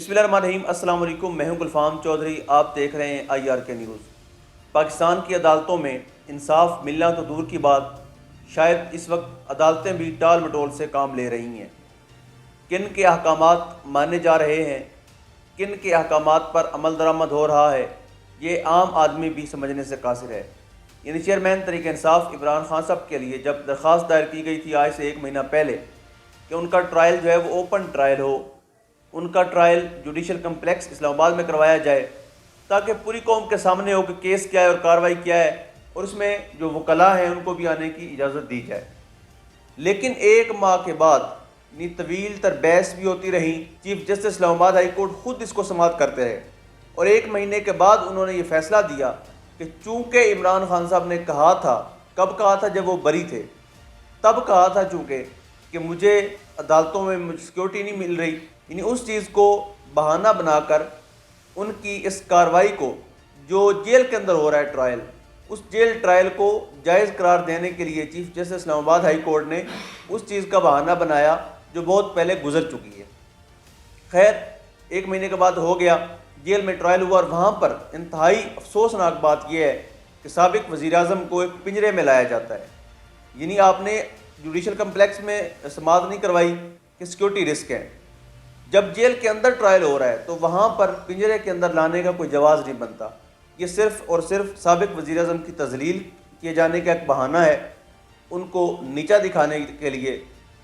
بسم اللہ الرحمن الرحیم۔ السلام علیکم، میں ہوں گلفام چودھری، آپ دیکھ رہے ہیں IRK نیوز۔ پاکستان کی عدالتوں میں انصاف ملنا تو دور کی بات، شاید اس وقت عدالتیں بھی ٹال مٹول سے کام لے رہی ہیں۔ کن کے احکامات مانے جا رہے ہیں، کن کے احکامات پر عمل درآمد ہو رہا ہے، یہ عام آدمی بھی سمجھنے سے قاصر ہے۔ یعنی چیئرمین تحریک انصاف عمران خان صاحب کے لیے جب درخواست دائر کی گئی تھی آج سے 1 مہینہ پہلے کہ ان کا ٹرائل جو ہے وہ اوپن ٹرائل ہو، ان کا ٹرائل جوڈیشل کمپلیکس اسلام آباد میں کروایا جائے تاکہ پوری قوم کے سامنے ہو کہ کیس کیا ہے اور کارروائی کیا ہے، اور اس میں جو وکلاء ہیں ان کو بھی آنے کی اجازت دی جائے۔ لیکن 1 ماہ کے بعد طویل تر بحث بھی ہوتی رہی، چیف جسٹس اسلام آباد ہائی کورٹ خود اس کو سماعت کرتے رہے، اور 1 مہینے کے بعد انہوں نے یہ فیصلہ دیا کہ چونکہ عمران خان صاحب نے کہا تھا، کب کہا تھا؟ جب وہ بری تھے، تب کہا تھا چونکہ کہ مجھے عدالتوں میں سیکیورٹی نہیں مل رہی، یعنی اس چیز کو بہانہ بنا کر ان کی اس کارروائی کو جو جیل کے اندر ہو رہا ہے ٹرائل، اس جیل ٹرائل کو جائز قرار دینے کے لیے چیف جسٹس اسلام آباد ہائی کورٹ نے اس چیز کا بہانہ بنایا جو بہت پہلے گزر چکی ہے۔ خیر، 1 مہینے کے بعد ہو گیا، جیل میں ٹرائل ہوا، اور وہاں پر انتہائی افسوسناک بات یہ ہے کہ سابق وزیر اعظم کو ایک پنجرے میں لایا جاتا ہے۔ یعنی آپ نے جوڈیشل کمپلیکس میں سماعت نہیں کروائی کہ سیکیورٹی رسک ہے، جب جیل کے اندر ٹرائل ہو رہا ہے تو وہاں پر پنجرے کے اندر لانے کا کوئی جواز نہیں بنتا۔ یہ صرف اور صرف سابق وزیر اعظم کی تذلیل کیے جانے کا ایک بہانہ ہے، ان کو نیچا دکھانے کے لیے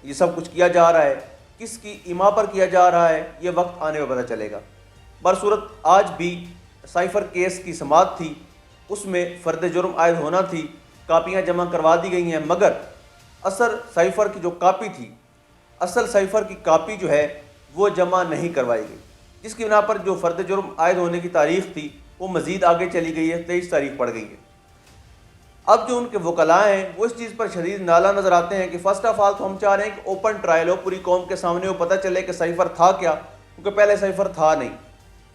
یہ سب کچھ کیا جا رہا ہے۔ کس کی ایما پر کیا جا رہا ہے یہ وقت آنے میں پتہ چلے گا۔ برصورت آج بھی سائفر کیس کی سماعت تھی، اس میں فرد جرم عائد ہونا تھی، کاپیاں جمع کروا دی گئی ہیں، مگر اصل سائفر کی جو کاپی تھی، اصل سائفر کی کاپی جو ہے وہ جمع نہیں کروائی گئی، جس کی بنا پر جو فرد جرم عائد ہونے کی تاریخ تھی وہ مزید آگے چلی گئی ہے، 23 تاریخ پڑ گئی ہے۔ اب جو ان کے وکلاء ہیں وہ اس چیز پر شدید نالاں نظر آتے ہیں کہ فرسٹ آف آل تو ہم چاہ رہے ہیں کہ اوپن ٹرائل ہو، پوری قوم کے سامنے ہو، پتہ چلے کہ سائفر تھا کیا، کیونکہ پہلے سائفر تھا نہیں۔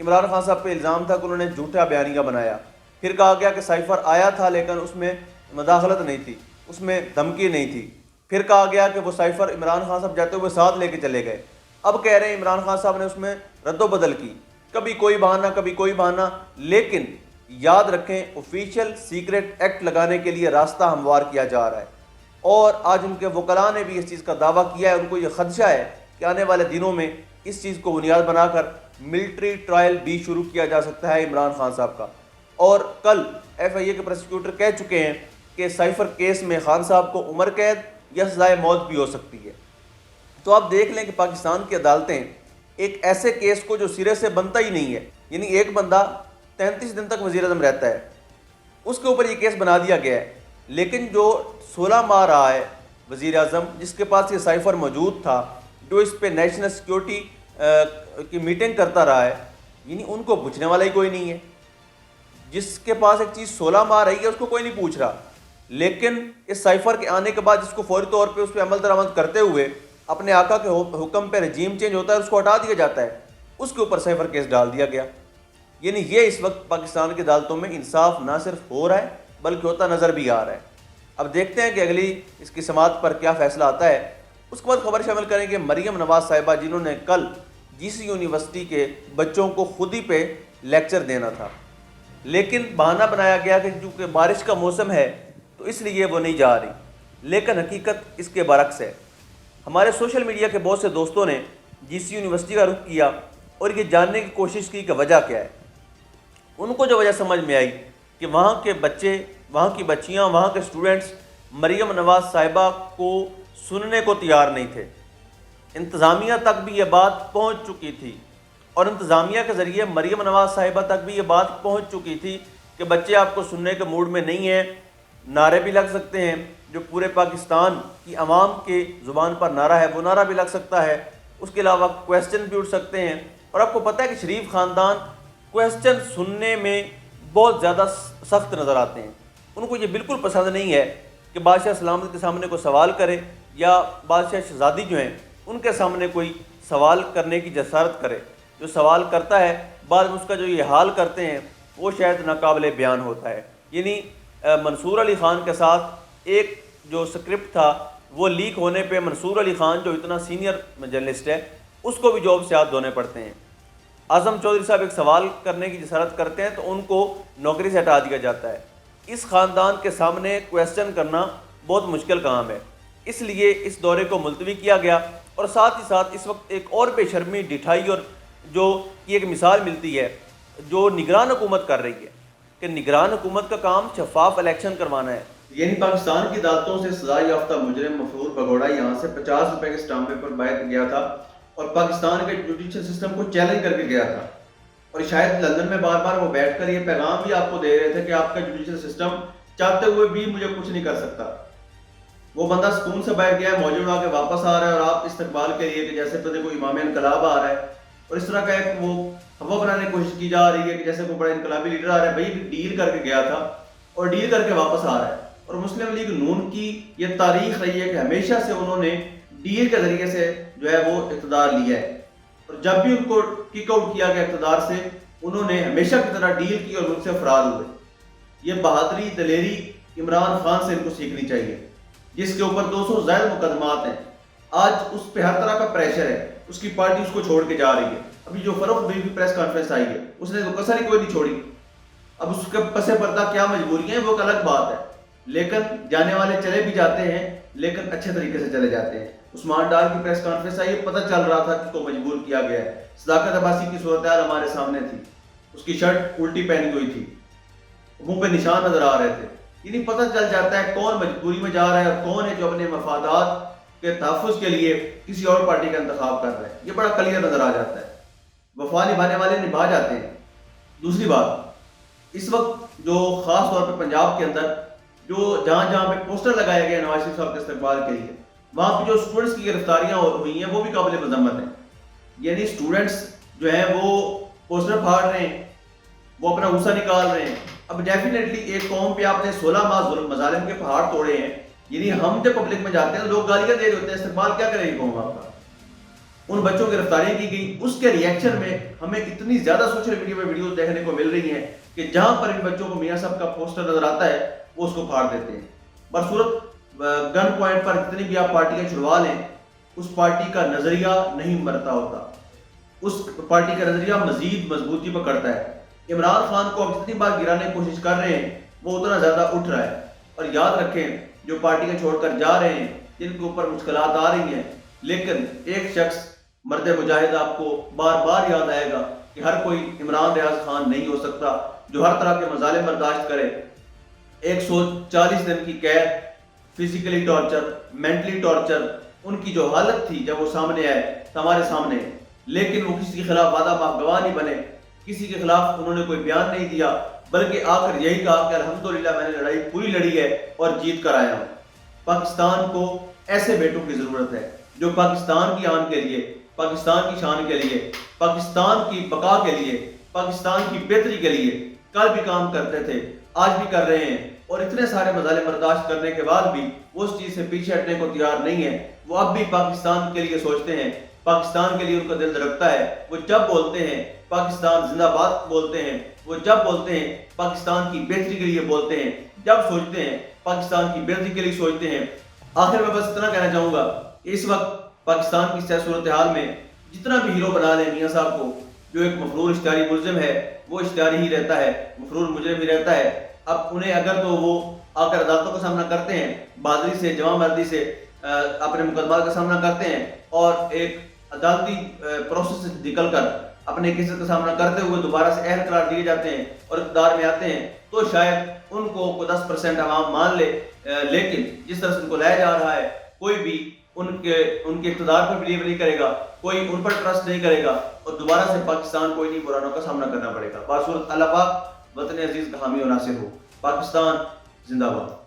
عمران خان صاحب پہ الزام تھا کہ انہوں نے جھوٹا بیانیہ بنایا، پھر کہا گیا کہ سائفر آیا تھا لیکن اس میں مداخلت نہیں تھی، اس میں دھمکی نہیں تھی، پھر کہا گیا کہ وہ سائفر عمران خان صاحب جاتے ہوئے ساتھ لے کے چلے گئے۔ اب کہہ رہے ہیں عمران خان صاحب نے اس میں رد و بدل کی، کبھی کوئی بہانہ کبھی کوئی بہانہ، لیکن یاد رکھیں آفیشیل سیکرٹ ایکٹ لگانے کے لیے راستہ ہموار کیا جا رہا ہے، اور آج ان کے وکلاء نے بھی اس چیز کا دعویٰ کیا ہے۔ ان کو یہ خدشہ ہے کہ آنے والے دنوں میں اس چیز کو بنیاد بنا کر ملٹری ٹرائل بھی شروع کیا جا سکتا ہے عمران خان صاحب کا۔ اور کل FIA کے پروسیکیوٹر کہہ چکے ہیں کہ سائفر کیس میں خان صاحب کو عمر قید یا سزائے موت بھی ہو سکتی ہے۔ تو آپ دیکھ لیں کہ پاکستان کی عدالتیں ایک ایسے کیس کو جو سرے سے بنتا ہی نہیں ہے، یعنی ایک بندہ 33 دن تک وزیر اعظم رہتا ہے، اس کے اوپر یہ کیس بنا دیا گیا ہے، لیکن جو 16 ماہ رہا ہے وزیر اعظم، جس کے پاس یہ سائفر موجود تھا، جو اس پہ نیشنل سیکیورٹی کی میٹنگ کرتا رہا ہے، یعنی ان کو پوچھنے والا ہی کوئی نہیں ہے۔ جس کے پاس ایک چیز 16 ماہ رہی ہے اس کو کوئی نہیں پوچھ رہا، لیکن اس سائفر کے آنے کے بعد جس کو فوری طور پہ اس پہ عمل درآمد کرتے ہوئے اپنے آقا کے حکم پہ رجیم چینج ہوتا ہے، اس کو ہٹا دیا جاتا ہے، اس کے اوپر سائفر کیس ڈال دیا گیا۔ یعنی یہ اس وقت پاکستان کی عدالتوں میں انصاف نہ صرف ہو رہا ہے بلکہ ہوتا نظر بھی آ رہا ہے۔ اب دیکھتے ہیں کہ اگلی اس کی سماعت پر کیا فیصلہ آتا ہے۔ اس کے بعد خبر شامل کریں کہ مریم نواز صاحبہ، جنہوں نے کل GC یونیورسٹی کے بچوں کو خود ہی پہ لیکچر دینا تھا، لیکن بہانہ بنایا گیا کہ چونکہ بارش کا موسم ہے تو اس لیے وہ نہیں جا رہی، لیکن حقیقت اس کے برعکس ہے۔ ہمارے سوشل میڈیا کے بہت سے دوستوں نے GC یونیورسٹی کا رخ کیا اور یہ جاننے کی کوشش کی کہ وجہ کیا ہے۔ ان کو جو وجہ سمجھ میں آئی کہ وہاں کے بچے، وہاں کی بچیاں، وہاں کے اسٹوڈنٹس مریم نواز صاحبہ کو سننے کو تیار نہیں تھے۔ انتظامیہ تک بھی یہ بات پہنچ چکی تھی، اور انتظامیہ کے ذریعے مریم نواز صاحبہ تک بھی یہ بات پہنچ چکی تھی کہ بچے آپ کو سننے کے موڈ میں نہیں ہیں، نعرے بھی لگ سکتے ہیں، جو پورے پاکستان کی عوام کے زبان پر نعرہ ہے وہ نعرہ بھی لگ سکتا ہے، اس کے علاوہ کویسچن بھی اٹھ سکتے ہیں۔ اور آپ کو پتہ ہے کہ شریف خاندان کویسچن سننے میں بہت زیادہ سخت نظر آتے ہیں، ان کو یہ بالکل پسند نہیں ہے کہ بادشاہ سلامت کے سامنے کوئی سوال کرے یا بادشاہ شہزادی جو ہیں ان کے سامنے کوئی سوال کرنے کی جسارت کرے۔ جو سوال کرتا ہے بعد میں اس کا جو یہ حال کرتے ہیں وہ شاید ناقابل بیان ہوتا ہے۔ یعنی منصور علی خان کے ساتھ ایک جو سکرپٹ تھا وہ لیک ہونے پہ منصور علی خان جو اتنا سینئر جرنلسٹ ہے اس کو بھی جاب سے ہاتھ دھونے پڑتے ہیں۔ اعظم چودھری صاحب ایک سوال کرنے کی جسارت کرتے ہیں تو ان کو نوکری سے ہٹا دیا جاتا ہے۔ اس خاندان کے سامنے کویسچن کرنا بہت مشکل کام ہے، اس لیے اس دورے کو ملتوی کیا گیا۔ اور ساتھ ہی ساتھ اس وقت ایک اور بے شرمی، ڈھٹائی اور جو کی ایک مثال ملتی ہے جو نگران حکومت کر رہی ہے کہ نگران حکومت کا کام شفاف الیکشن کروانا ہے۔ یعنی پاکستان کی عدالتوں سے سزا یافتہ مجرم مفرور بگوڑا یہاں سے 50 روپے کے اسٹامپ پیپر بیٹھ گیا تھا اور پاکستان کے جوڈیشل سسٹم کو چیلنج کر کے گیا تھا، اور شاید لندن میں بار بار وہ بیٹھ کر یہ پیغام بھی آپ کو دے رہے تھے کہ آپ کا جوڈیشل سسٹم چاہتے ہوئے بھی مجھے کچھ نہیں کر سکتا۔ وہ بندہ سکون سے بیٹھ گیا ہے، موجود اڑا کے واپس آ رہا ہے، اور آپ استقبال کے لیے کہ جیسے پتہ کوئی امام انقلاب آ رہا ہے، اور اس طرح کا ایک وہ ہوا بنانے کی کوشش کی جا رہی ہے کہ جیسے کوئی بڑا انقلابی لیڈر آ رہا ہے، بھائی ڈیل کر کے گیا تھا اور ڈیل کر کے واپس آ رہا ہے۔ اور مسلم لیگ نون کی یہ تاریخ رہی ہے کہ ہمیشہ سے انہوں نے ڈیل کے ذریعے سے جو ہے وہ اقتدار لیا ہے، اور جب بھی ان کو کک آؤٹ کیا گیا اقتدار سے، انہوں نے ہمیشہ کی طرح ڈیل کی اور ملک سے فرار ہوئے۔ یہ بہادری، دلیری عمران خان سے ان کو سیکھنی چاہیے، جس کے اوپر 200 زائد مقدمات ہیں۔ آج اس پہ ہر طرح کا پریشر ہے، اس کی پارٹی اس کو چھوڑ کے جا رہی ہے۔ ابھی جو فروخت بی پریس کانفرنس آئی ہے اس نے تو کسر ہی کوئی نہیں چھوڑی۔ اب اس کے پس پردہ کیا مجبوریاں ہیں وہ ایک الگ بات ہے، لیکن جانے والے چلے بھی جاتے ہیں لیکن اچھے طریقے سے چلے جاتے ہیں۔ عثمان ڈار کی پریس کانفرنس آئی ہے، پتہ چل رہا تھا کہ اس کو مجبور کیا گیا ہے۔ صداقت عباسی کی صورتحال ہمارے سامنے تھی، اس کی شرٹ الٹی پہنی ہوئی تھی، منہ پہ نشان نظر آ رہے تھے۔ یعنی پتہ چل جاتا ہے کون مجبوری میں جا رہا ہے اور کون ہے جو اپنے مفادات کے تحفظ کے لیے کسی اور پارٹی کا انتخاب کر رہا ہے۔ یہ بڑا کلیئر نظر آ جاتا ہے، وفا نبھانے والے نبھا جاتے ہیں۔ دوسری بات، اس وقت جو خاص طور پہ پنجاب کے اندر جو جہاں جہاں پہ پوسٹر لگائے گئے نواز شریف صاحب کے استقبال کے لیے، وہاں پہ جو اسٹوڈنٹس کی گرفتاریاں ہوئی ہیں وہ بھی قابل مذمت ہیں۔ یعنی اسٹوڈنٹس جو ہیں وہ پوسٹر پھاڑ رہے ہیں، وہ اپنا غصہ نکال رہے ہیں۔ اب ڈیفینیٹلی ایک قوم پہ آپ نے 16 ماہ ظلم مظالم کے پہاڑ توڑے ہیں، یعنی ہم جب پبلک میں جاتے ہیں لوگ گالیاں دے رہے ہوتے ہیں، استقبال کیا کرے گی قوم آپ کا؟ ان بچوں کی گرفتاری کی گئی، اس کے ریئیکشن میں ہمیں اتنی زیادہ سوشل میڈیا پہ ویڈیوز دیکھنے کو مل رہی ہیں کہ جہاں پر ان بچوں کو میاں صاحب کا پوسٹر نظر آتا ہے وہ اس کو پھاڑ دیتے ہیں۔ برصورت گن پوائنٹ پر جتنی بھی آپ پارٹیاں چھڑوا لیں، اس پارٹی کا نظریہ نہیں مرتا ہوتا، اس پارٹی کا نظریہ مزید مضبوطی پکڑتا ہے۔ عمران خان کو اب جتنی بار گرانے کی کوشش کر رہے ہیں وہ اتنا زیادہ اٹھ رہا ہے۔ اور یاد رکھیں، جو پارٹیاں چھوڑ کر جا رہے ہیں جن کے اوپر مشکلات آ رہی ہیں، لیکن ایک شخص مرد مجاہد آپ کو بار بار یاد آئے گا کہ ہر کوئی عمران ریاض خان نہیں ہو سکتا جو ہر طرح کے مظالم برداشت کرے۔ 140 دن کی قید، فزیکلی ٹارچر، مینٹلی ٹارچر، ان کی جو حالت تھی جب وہ سامنے آئے ہمارے سامنے، لیکن وہ کسی کے خلاف وعدہ معاف گواہ نہیں بنے، کسی کے خلاف انہوں نے کوئی بیان نہیں دیا، بلکہ آ کر یہی کہا کہ الحمدللہ میں نے لڑائی پوری لڑی ہے اور جیت کر آیا ہوں۔ پاکستان کو ایسے بیٹوں کی ضرورت ہے جو پاکستان کی آن کے لیے، پاکستان کی شان کے لیے، پاکستان کی بقا کے لیے، پاکستان کی بہتری کے لیے کل بھی کام کرتے تھے، آج بھی کر رہے ہیں، اور اتنے سارے مظالم برداشت کرنے کے بعد بھی وہ اس چیز سے پیچھے ہٹنے کو تیار نہیں ہے۔ وہ اب بھی پاکستان کے لیے سوچتے ہیں، پاکستان کے لیے ان کا دل دھڑکتا ہے۔ وہ جب بولتے ہیں پاکستان زندہ باد بولتے ہیں، وہ جب بولتے ہیں پاکستان کی بہتری کے لیے بولتے ہیں، جب سوچتے ہیں پاکستان کی بہتری کے لیے سوچتے ہیں۔ آخر میں بس اتنا کہنا چاہوں گا کہ اس وقت پاکستان کی صورتحال میں جتنا بھی ہیرو بنا لیں میاں صاحب کو، جو ایک مفرور اشتہاری ملزم ہے وہ اشتہاری ہی رہتا ہے، مفرور مجرم ہی رہتا ہے۔ اب انہیں اگر تو وہ آ کر عدالتوں کا سامنا کرتے ہیں، بہادری سے، جمع مردی سے اپنے مقدمات کا سامنا کرتے ہیں، اور ایک عدالتی پروسیس سے نکل کر اپنے کیسز کا سامنا کرتے ہوئے دوبارہ سے اہل قرار دیے جاتے ہیں اور اقتدار میں آتے ہیں، تو شاید ان کو 10% عوام مان لے، لیکن جس طرح سے ان کو لایا جا رہا ہے کوئی بھی ان کے اقتدار پر بلیو نہیں کرے گا، کوئی ان پر ٹرسٹ نہیں کرے گا، اور دوبارہ سے پاکستان کو انہی بحرانوں کا سامنا کرنا پڑے گا۔ بصورت اللہ پاک وطن عزیز کا حامی و ناصر ہو۔ پاکستان زندہ باد۔